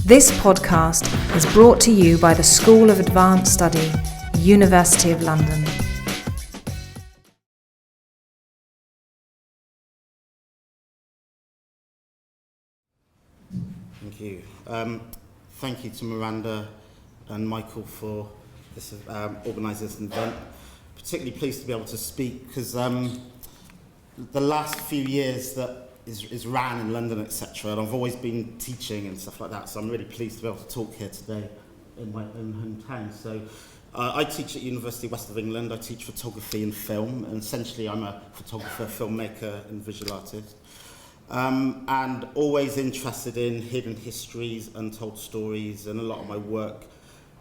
This podcast is brought to you by the School of Advanced Study, University of London. Thank you. Thank you to Miranda and Michael for this organising this event. Particularly pleased to be able to speak because the last few years that is ran in London, etc. And I've always been teaching and stuff like that, so I'm really pleased to be able to talk here today in my own hometown. So I teach at University West of England. I teach photography and film, and essentially I'm a photographer, filmmaker and visual artist. And always interested in hidden histories, untold stories, and a lot of my work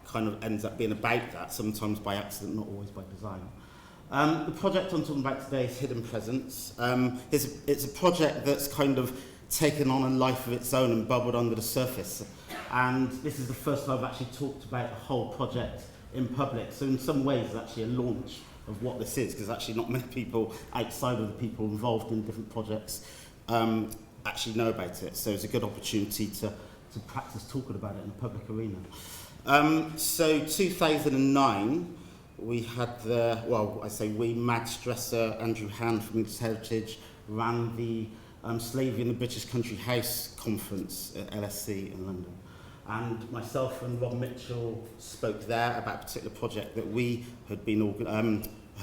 kind of ends up being about that, sometimes by accident, not always by design. The project I'm talking about today is Hidden Presence. It's a project that's kind of taken on a life of its own and bubbled under the surface. And this is the first time I've actually talked about the whole project in public. So in some ways, it's actually a launch of what this is, because actually not many people outside of the people involved in different projects actually know about it. So it's a good opportunity to practice talking about it in a public arena. So 2009, we had Max Dresser, Andrew Hand from English Heritage ran the Slavery in the British Country House conference at LSE in London. And myself and Rob Mitchell spoke there about a particular project that we had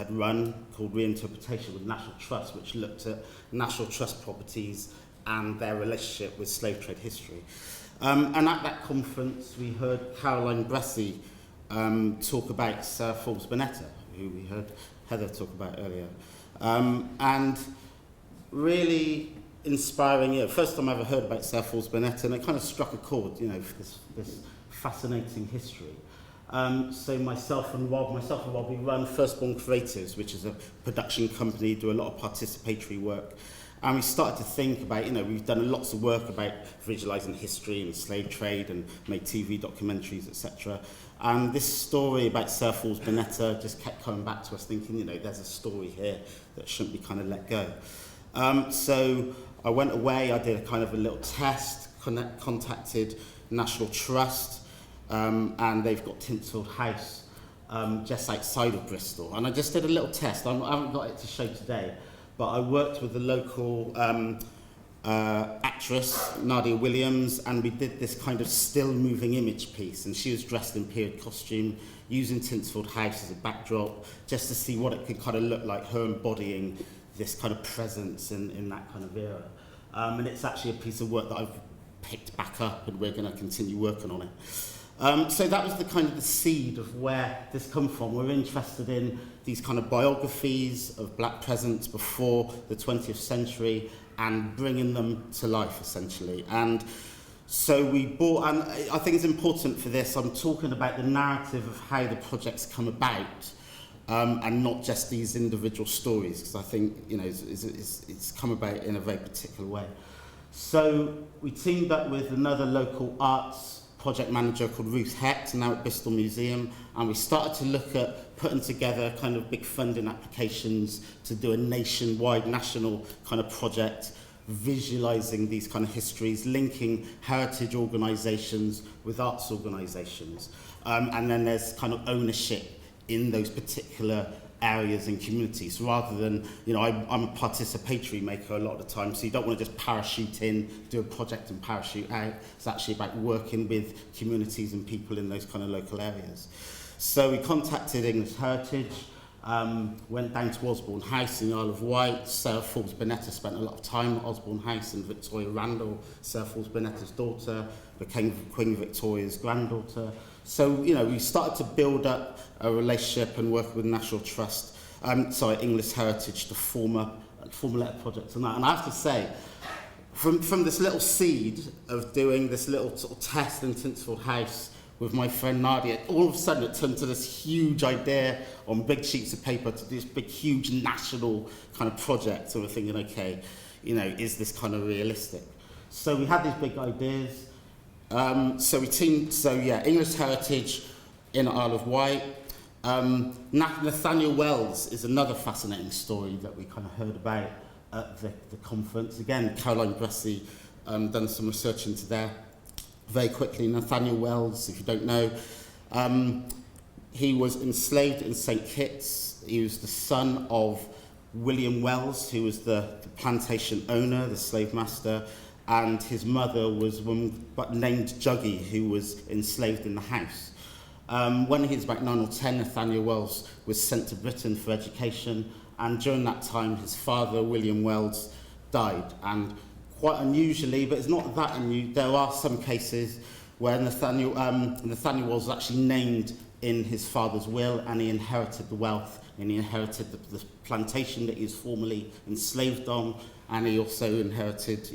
run called Reinterpretation with National Trust, which looked at National Trust properties and their relationship with slave trade history. And at that conference, we heard Caroline Bressie talk about Sir Forbes Bonetta, who we heard Heather talk about earlier. And really inspiring, first time I ever heard about Sir Forbes Bonetta, and it kind of struck a chord, this fascinating history. So myself and Rob, we run Firstborn Creatives, which is a production company, do a lot of participatory work. And we started to think about, we've done lots of work about visualising history and slave trade and made TV documentaries, etc. And this story about Sir Forbes Bonetta just kept coming back to us thinking, there's a story here that shouldn't be kind of let go. So I went away, I did a little test, contacted National Trust, and they've got Tinsfield House just outside of Bristol. And I just did a little test. I haven't got it to show today, but I worked with the local actress, Nadia Williams, and we did this kind of still moving image piece, and she was dressed in period costume, using Tinsfield House as a backdrop, just to see what it could kind of look like, her embodying this kind of presence in that kind of era. And it's actually a piece of work that I've picked back up, and we're going to continue working on it. So that was the kind of the seed of where this come from. We're interested in these kind of biographies of black presence before the 20th century and bringing them to life, essentially. And so we bought, and I think it's important for this, I'm talking about the narrative of how the projects come about, and not just these individual stories, because I think, it's come about in a very particular way. So we teamed up with another local arts project manager called Ruth Hecht, now at Bristol Museum, and we started to look at putting together kind of big funding applications to do a national kind of project, visualising these kind of histories, linking heritage organisations with arts organisations. And then there's kind of ownership in those particular areas and communities, rather than, I'm a participatory maker a lot of the time, so you don't want to just parachute in, do a project and parachute out. It's actually about working with communities and people in those kind of local areas. So we contacted English Heritage, went down to Osborne House in the Isle of Wight. Sir Forbes Bonetta spent a lot of time at Osborne House, and Victoria Randall, Sir Forbes Bonetta's daughter, became Queen Victoria's granddaughter. So, we started to build up a relationship and work with National Trust, English Heritage to form a letter project and that. And I have to say, from this little seed of doing this little sort of test in Tinsfield House with my friend Nadia, all of a sudden it turned to this huge idea on big sheets of paper to do this big, huge national kind of project. So we're thinking, okay, is this kind of realistic? So we had these big ideas. English Heritage in Isle of Wight. Nathaniel Wells is another fascinating story that we kind of heard about at the conference. Again, Caroline Bressie done some research into there. very quickly, Nathaniel Wells, if you don't know, he was enslaved in St. Kitts. He was the son of William Wells, who was the plantation owner, the slave master, and his mother was one named Juggy, who was enslaved in the house. When he was about 9 or 10, Nathaniel Wells was sent to Britain for education, and during that time his father, William Wells, died. And quite unusually, but it's not that unusual, there are some cases where Nathaniel Wells was actually named in his father's will, and he inherited the wealth, and he inherited the plantation that he was formerly enslaved on, and he also inherited,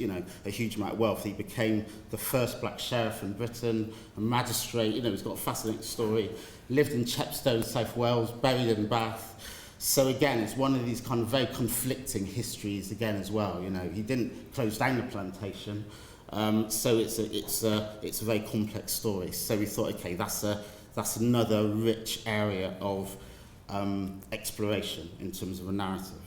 a huge amount of wealth. He became the first black sheriff in Britain, a magistrate. He's got a fascinating story. Lived in Chepstow, South Wales, buried in Bath. So again, it's one of these kind of very conflicting histories again as well. He didn't close down the plantation, so it's a very complex story. So we thought, okay, that's another rich area of exploration in terms of a narrative.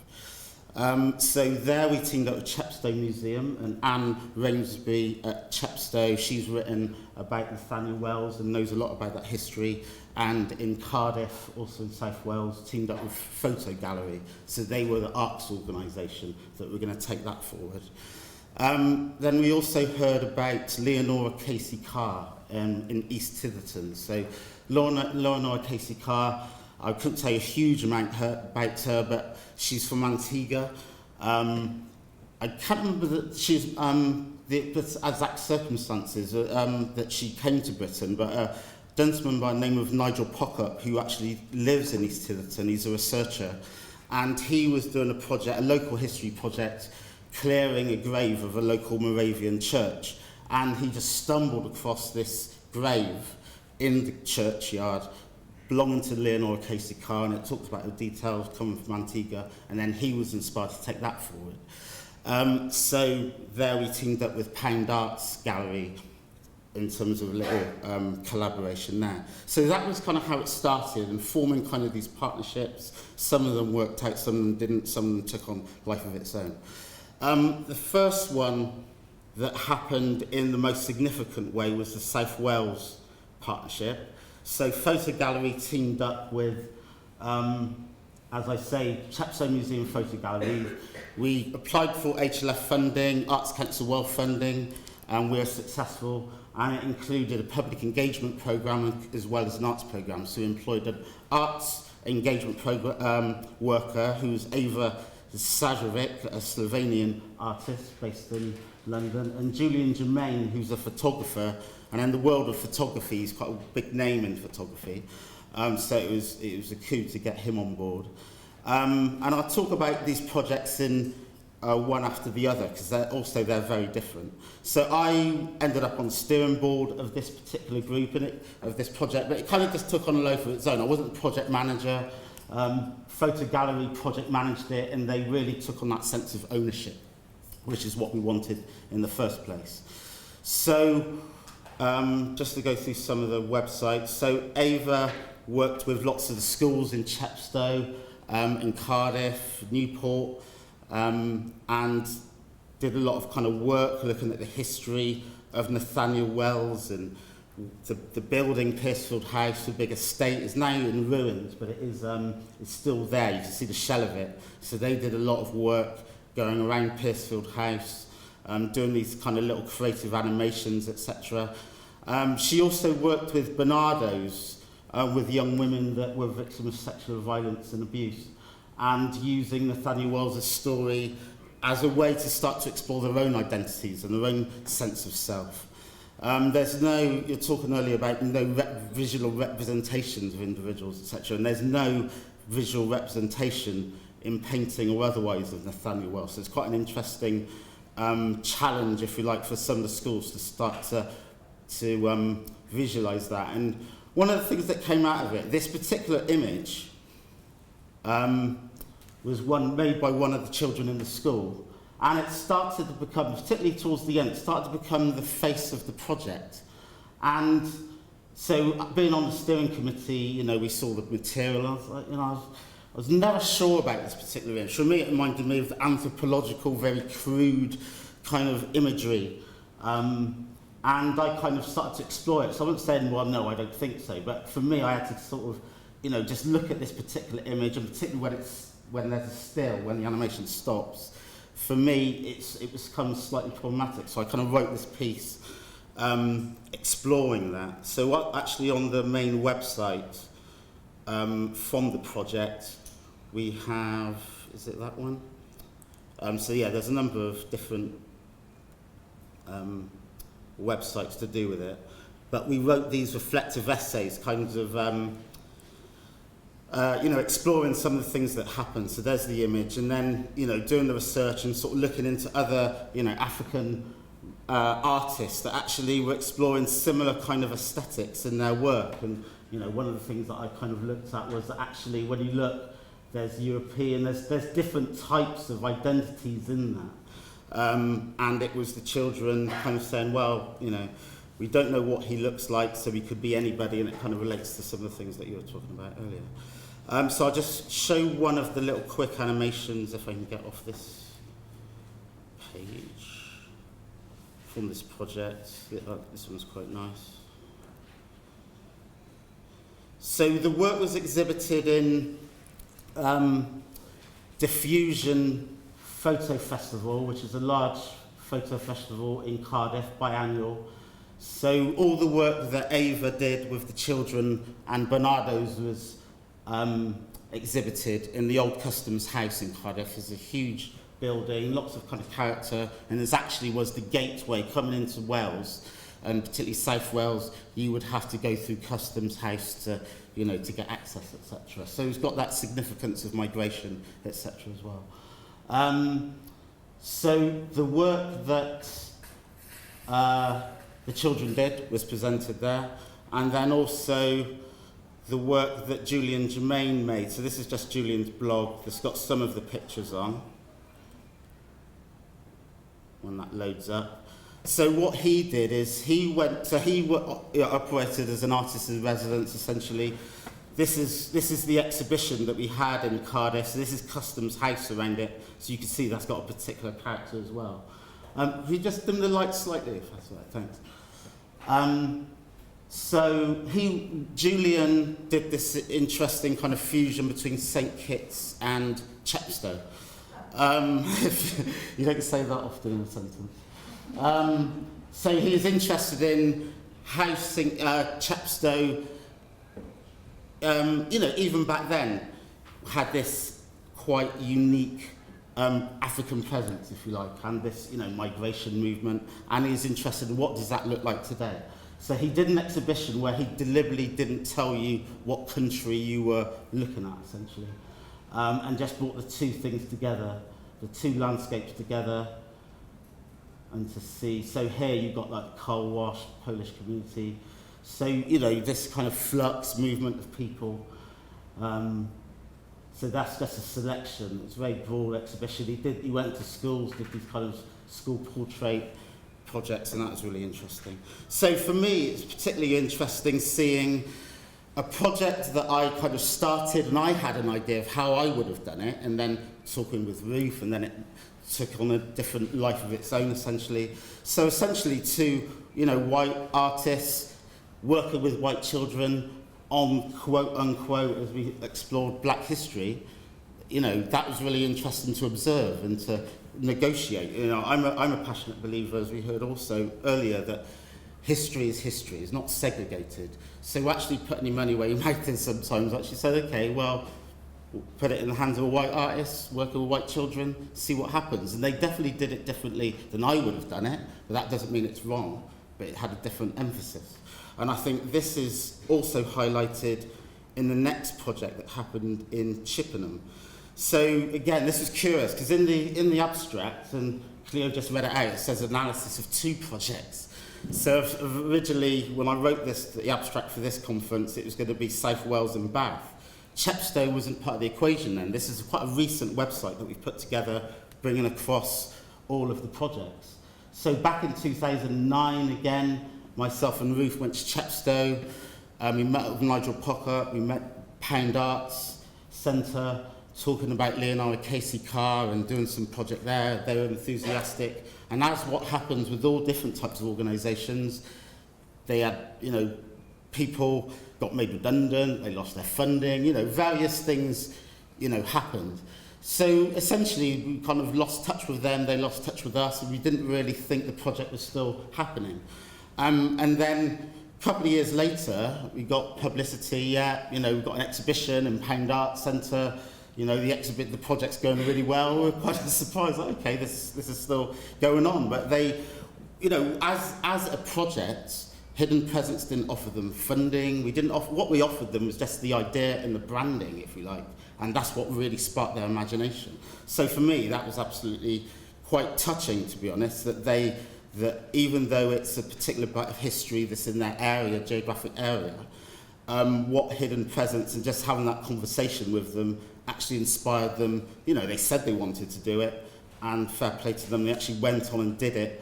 So there we teamed up with Chepstow Museum, and Anne Rainsby at Chepstow, she's written about Nathaniel Wells and knows a lot about that history. And in Cardiff, also in South Wales, teamed up with Photo Gallery. So they were the arts organisation that were going to take that forward. Then we also heard about Leonora Casey Carr in East Titherton. So Leonora Casey Carr, I couldn't tell you a huge amount about her, but she's from Antigua. I can't remember that she's the exact circumstances that she came to Britain, but a gentleman by the name of Nigel Pockup, who actually lives in East Titherton, he's a researcher, and he was doing a project, a local history project, clearing a grave of a local Moravian church, and he just stumbled across this grave in the churchyard belonging to Leonora Casey Carr, and it talks about the details coming from Antigua, and then he was inspired to take that forward. So there we teamed up with Pound Arts Gallery in terms of a little collaboration there. So that was kind of how it started, and forming kind of these partnerships. Some of them worked out, some of them didn't, some of them took on life of its own. The first one that happened in the most significant way was the South Wales partnership. So Photo Gallery teamed up with, as I say, Chepstow Museum Photo Gallery. We applied for HLF funding, Arts Council Wealth funding, and we were successful. And it included a public engagement programme as well as an arts programme. So we employed an arts engagement worker who's Ava Sajovic, a Slovenian artist based in London, and Julian Germain, who's a photographer. And in the world of photography, he's quite a big name in photography. So it was a coup to get him on board. And I'll talk about these projects in one after the other, because they're very different. So I ended up on the steering board of this particular group, of this project, but it kind of just took on a life of its own. I wasn't the project manager. Photo Gallery project managed it, and they really took on that sense of ownership, which is what we wanted in the first place. So just to go through some of the websites. So Ava worked with lots of the schools in Chepstow, in Cardiff, Newport, and did a lot of kind of work looking at the history of Nathaniel Wells, and the building, Piercefield House, the big estate, is now in ruins, but it is it's still there. You can see the shell of it. So they did a lot of work going around Piercefield House, doing these kind of little creative animations, etc. She also worked with Bernardo's, with young women that were victims of sexual violence and abuse, and using Nathaniel Wells' story as a way to start to explore their own identities and their own sense of self. There's no, you're talking earlier about no visual representations of individuals, etc., and there's no visual representation in painting or otherwise of Nathaniel Wells. So it's quite an interesting challenge, if you like, for some of the schools to start to visualise that. And one of the things that came out of it, this particular image was one made by one of the children in the school, and it started to become, particularly towards the end, it started to become the face of the project. And so being on the steering committee, we saw the material, I was like, I was never sure about this particular image. For me, it reminded me of the anthropological, very crude kind of imagery. And I kind of started to explore it. So I'm not saying, well, no, I don't think so. But for me, I had to sort of, just look at this particular image, and particularly when there's a still, when the animation stops. For me, it becomes slightly problematic. So I kind of wrote this piece exploring that. So actually on the main website from the project, we have, is it that one? So yeah, there's a number of different websites to do with it. But we wrote these reflective essays, kind of, exploring some of the things that happen. So there's the image, and then, doing the research and sort of looking into other, African artists that actually were exploring similar kind of aesthetics in their work. And, one of the things that I kind of looked at was that actually when you look, there's European, there's different types of identities in that. And it was the children kind of saying, well, we don't know what he looks like, so he could be anybody, and it kind of relates to some of the things that you were talking about earlier. So I'll just show one of the little quick animations, if I can get off this page, from this project. This one's quite nice. So the work was exhibited in Diffusion Photo Festival, which is a large photo festival in Cardiff, biannual. So all the work that Ava did with the children and Bernardo's was exhibited in the old Customs House in Cardiff. It's a huge building, lots of kind of character, and this actually was the gateway coming into Wales, and particularly South Wales. You would have to go through Customs House to, to get access, etc. So it's got that significance of migration, etc. as well. So the work that the children did was presented there, and then also the work that Julian Germain made. So this is just Julian's blog. It's got some of the pictures on, when that loads up. So what he did is he operated as an artist in residence, essentially. This is the exhibition that we had in Cardiff. So this is Customs House around it. So you can see that's got a particular character as well. We just dim the light slightly, if that's all right, thanks. So Julian did this interesting kind of fusion between St. Kitts and Chepstow. You don't say that often in a sentence. So he's interested in how Chepstow, even back then, had this quite unique African presence, if you like, and this, migration movement, and he's interested in what does that look like today. So he did an exhibition where he deliberately didn't tell you what country you were looking at, essentially, and just brought the two things together, the two landscapes together, and to see. So here you've got like coal wash, Polish community. So, this kind of flux movement of people. So that's just a selection. It's a very broad exhibition. He went to schools, did these kind of school portrait projects, and that was really interesting. So for me, it's particularly interesting seeing a project that I kind of started, and I had an idea of how I would have done it, and then talking with Ruth, and then it took on a different life of its own, essentially. So essentially two, white artists working with white children on quote unquote, as we explored Black history, that was really interesting to observe and to negotiate. I'm a passionate believer, as we heard also earlier, that history is history, it's not segregated. So actually put any money where your mouth is sometimes. Actually said, okay, well, we'll put it in the hands of a white artist, working with white children, see what happens. And they definitely did it differently than I would have done it, but that doesn't mean it's wrong, but it had a different emphasis. And I think this is also highlighted in the next project that happened in Chippenham. So again, this was curious, because in the abstract, and Cleo just read it out, it says analysis of two projects. So originally, when I wrote the abstract for this conference, it was going to be South Wales and Bath. Chepstow wasn't part of the equation then. This is quite a recent website that we've put together, bringing across all of the projects. So back in 2009, again, myself and Ruth went to Chepstow. We met with Nigel Pocket, we met Pound Arts Centre, talking about Leonora Casey Carr and doing some project there. They were enthusiastic. And that's what happens with all different types of organisations. They had, people got made redundant, they lost their funding, various things, happened. So essentially, we kind of lost touch with them, they lost touch with us, and we didn't really think the project was still happening. And then a couple of years later, we got publicity, we got an exhibition in Pound Arts Centre, the project's going really well. We're quite surprised, like, okay, this is still going on. But they, as a project, Hidden Presence didn't offer them funding. We didn't offer, what we offered them was just the idea and the branding, if you like. And that's what really sparked their imagination. So for me, that was absolutely quite touching, to be honest, that even though it's a particular bit of history that's in their area, geographic area, what Hidden Presence and just having that conversation with them actually inspired them. They said they wanted to do it, and fair play to them, they actually went on and did it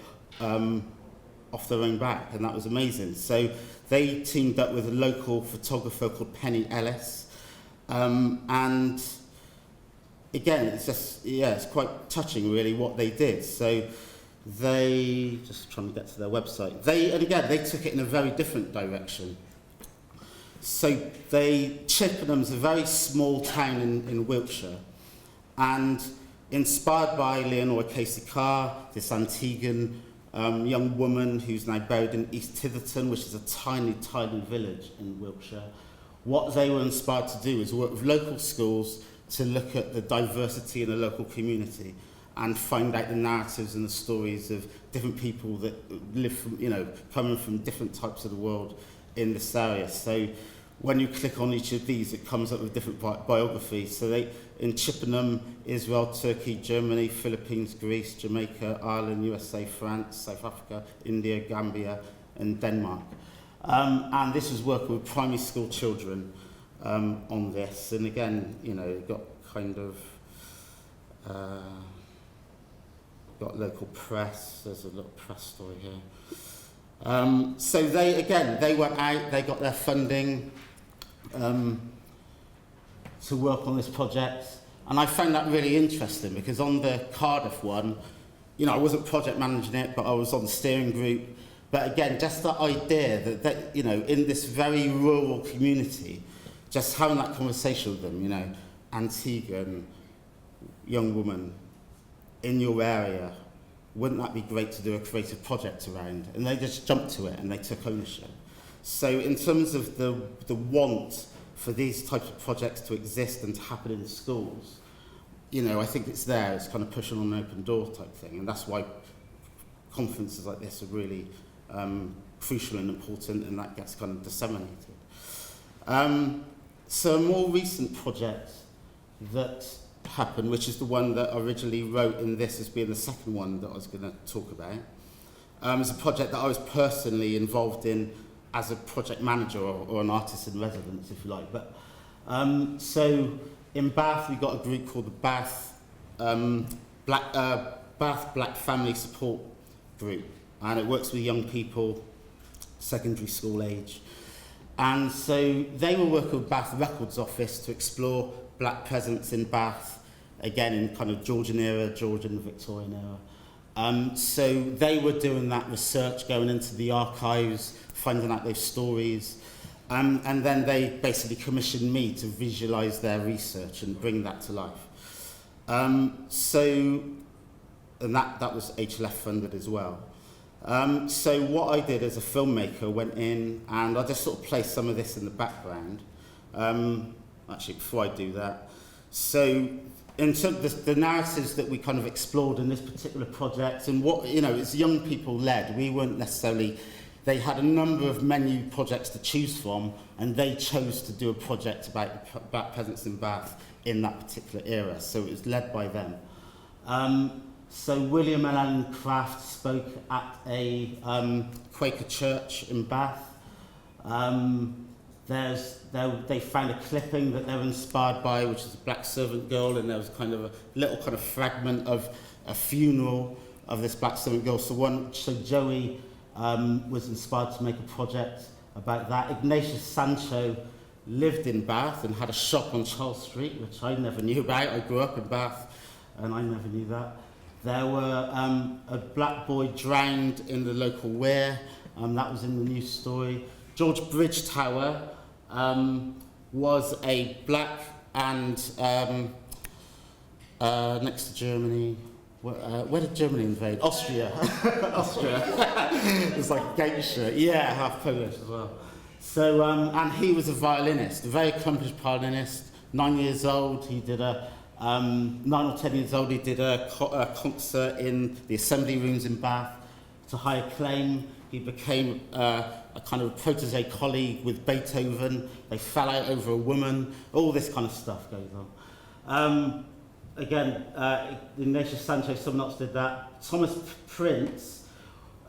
off their own back, and that was amazing. So they teamed up with a local photographer called Penny Ellis, and again, it's quite touching really what they did. So they, just trying to get to their website, they took it in a very different direction. So Chippenham's a very small town in Wiltshire, and inspired by Leonora Casey Carr, this Antiguan young woman who's now buried in East Titherton, which is a tiny, tiny village in Wiltshire. What they were inspired to do is work with local schools to look at the diversity in the local community and find out the narratives and the stories of different people that live from, coming from different types of the world in this area. So when you click on each of these, it comes up with different biographies. So in Chippenham, Israel, Turkey, Germany, Philippines, Greece, Jamaica, Ireland, USA, France, South Africa, India, Gambia, and Denmark. And this was working with primary school children on this. And again, it got kind of got local press. There's a little press story here. So they went out, they got their funding to work on this project. And I found that really interesting because on the Cardiff one, I wasn't project managing it, but I was on the steering group. But again, just that idea that in this very rural community, just having that conversation with them, Antiguan, young woman, in your area, wouldn't that be great to do a creative project around? And they just jumped to it and they took ownership. So in terms of the want for these types of projects to exist and to happen in schools, I think it's there. It's kind of pushing on an open door type thing. And that's why conferences like this are really crucial and important, and that gets kind of disseminated. So a more recent project that happened, which is the one that I originally wrote in this as being the second one that I was going to talk about, is a project that I was personally involved in as a project manager or an artist in residence, if you like. But so in Bath, we've got a group called the Bath Black Family Support Group, and it works with young people, secondary school age. And so they were working with Bath Records Office to explore black presence in Bath, again in kind of Georgian era, Georgian Victorian era. So they were doing that research, going into the archives, finding out those stories, and then they basically commissioned me to visualise their research and bring that to life. And that was HLF funded as well. So what I did as a filmmaker, went in and I just sort of placed some of this in the background. Actually, before I do that, so in terms of the narratives that we kind of explored in this particular project, and what, it's young people led, we weren't necessarily, they had a number of menu projects to choose from, and they chose to do a project about Black Peasants in Bath in that particular era, so it was led by them. So William and Ellen Craft spoke at a Quaker church in Bath. They found a clipping that they were inspired by, which is a black servant girl, and there was kind of a little kind of fragment of a funeral of this black servant girl. So Joey was inspired to make a project about that. Ignatius Sancho lived in Bath and had a shop on Charles Street, which I never knew about. I grew up in Bath and I never knew that. There were a black boy drowned in the local weir. That was in the news story. George Bridge Tower was a black and next to Germany. Where did Germany invade? Austria. Austria. It's like Geisha. Yeah, half Polish as well. So, and he was a violinist, a very accomplished violinist. 9 years old, he did 9 or 10 years old, he did a concert in the Assembly Rooms in Bath to high acclaim. He became a kind of protege colleague with Beethoven. They fell out over a woman. All this kind of stuff goes on. Again, Ignatius Sanchez, someone else did that. Thomas Prince,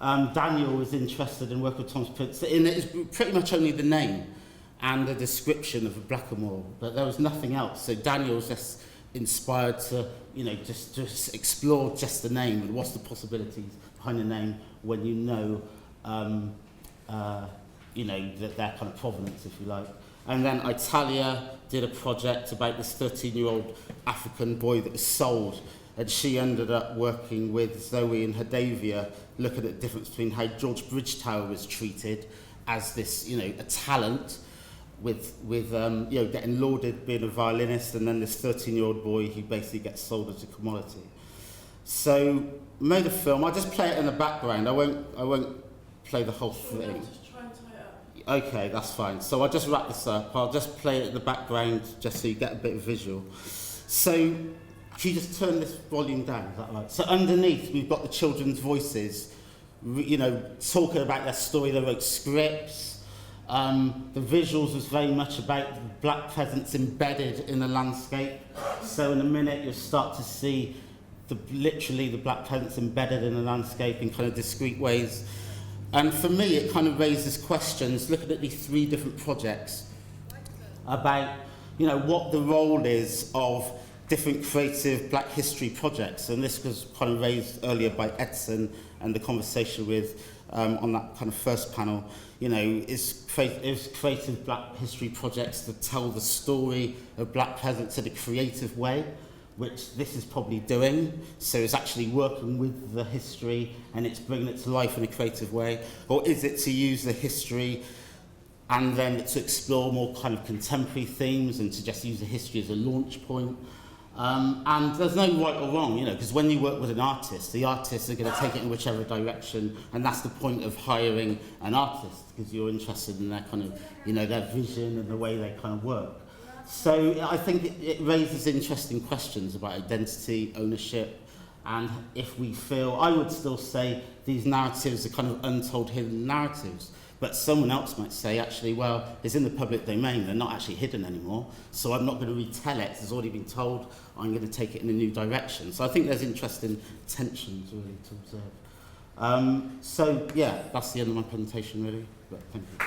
Daniel was interested in working with Thomas Prince. And it is pretty much only the name and the description of a blackamoor, but there was nothing else. So Daniel was just inspired to, just explore just the name and what's the possibilities behind the name when you know, that their kind of provenance, if you like. And then Italia did a project about this 13-year-old African boy that was sold, and she ended up working with Zoe and Hadavia, looking at the difference between how George Bridge Tower was treated as this, a talent, with getting lauded being a violinist, and then this 13-year-old boy who basically gets sold as a commodity. So made a film. I'll just play it in the background. I won't play the whole thing. Okay, that's fine. So I'll just wrap this up. I'll just play it in the background just so you get a bit of visual. So can you just turn this volume down, is that right? So underneath we've got the children's voices, talking about their story. They wrote scripts. The visuals was very much about the black peasants embedded in the landscape. So in a minute you'll start to see literally the black peasants embedded in the landscape in kind of discrete ways. And for me, it kind of raises questions, looking at these 3 different projects, about, what the role is of different creative black history projects. And this was kind of raised earlier by Edson and the conversation with, on that kind of first panel, is creative black history projects to tell the story of black peasants in a creative way, which this is probably doing. So it's actually working with the history and it's bringing it to life in a creative way. Or is it to use the history and then to explore more kind of contemporary themes and to just use the history as a launch point? And there's no right or wrong, because when you work with an artist, the artists are going to take it in whichever direction, and that's the point of hiring an artist, because you're interested in their kind of, their vision and the way they kind of work. So I think it raises interesting questions about identity, ownership, and if we feel, I would still say these narratives are kind of untold hidden narratives, but someone else might say, actually, well, it's in the public domain, they're not actually hidden anymore, so I'm not going to retell it, it's already been told, I'm going to take it in a new direction. So I think there's interesting tensions really to observe. So yeah, that's the end of my presentation really, but thank you.